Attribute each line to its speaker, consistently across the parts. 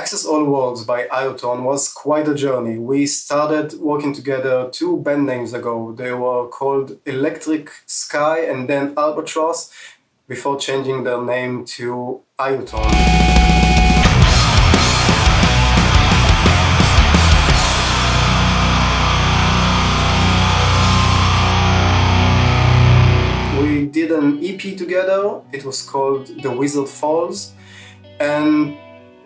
Speaker 1: Access All Worlds by Iotunn was quite a journey. We started working together 2 band names ago. They were called Electric Sky and then Albatross, before changing their name to Iotunn. We did an EP together. It was called The Wizard Falls, and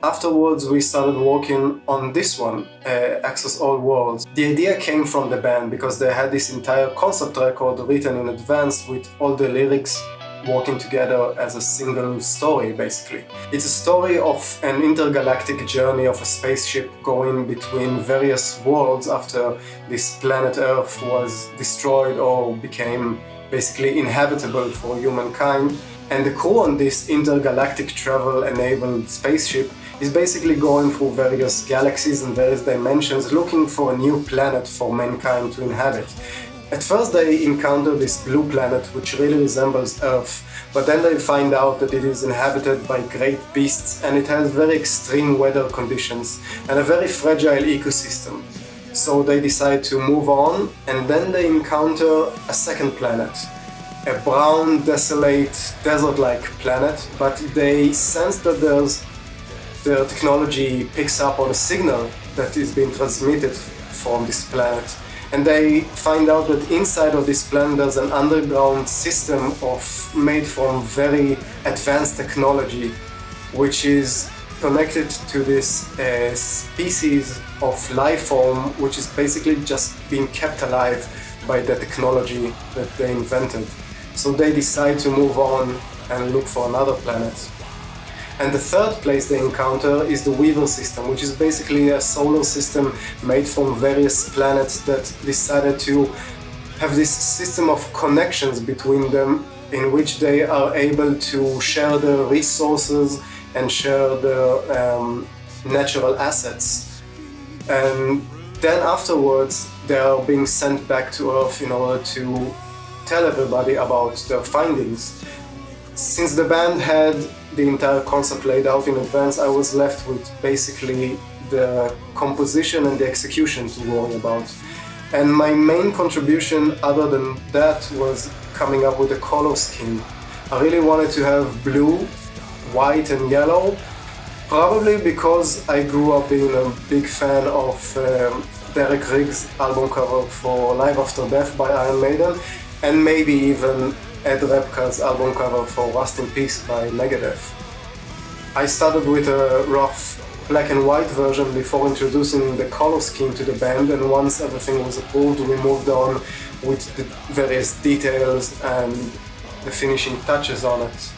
Speaker 1: afterwards we started working on this one, Access All Worlds. The idea came from the band because they had this entire concept record written in advance with all the lyrics working together as a single story, basically. It's a story of an intergalactic journey of a spaceship going between various worlds after this planet Earth was destroyed or became basically inhabitable for humankind. And the crew on this intergalactic travel-enabled spaceship is basically going through various galaxies and various dimensions looking for a new planet for mankind to inhabit. At first they encounter this blue planet which really resembles Earth, but then they find out that it is inhabited by great beasts and it has very extreme weather conditions and a very fragile ecosystem. So they decide to move on, and then they encounter a second planet. A brown, desolate, desert-like planet, but they sense that their technology picks up on a signal that is being transmitted from this planet. And they find out that inside of this planet there's an underground system made from very advanced technology, which is connected to this species of life form, which is basically just being kept alive by the technology that they invented. So they decide to move on and look for another planet. And the third place they encounter is the Weaver system, which is basically a solar system made from various planets that decided to have this system of connections between them in which they are able to share their resources and share their natural assets. And then afterwards they are being sent back to Earth in order to tell everybody about their findings. Since the band had the entire concept laid out in advance, I was left with basically the composition and the execution to worry about. And my main contribution other than that was coming up with a color scheme. I really wanted to have blue, white and yellow, probably because I grew up being a big fan of Derek Riggs' album cover for Live After Death by Iron Maiden, and maybe even Ed Repka's album cover for Rust in Peace by Megadeth. I started with a rough black and white version before introducing the color scheme to the band, and once everything was approved we moved on with the various details and the finishing touches on it.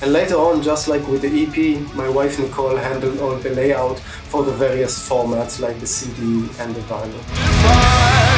Speaker 1: And later on, just like with the EP, my wife Nicole handled all the layout for the various formats like the CD and the vinyl.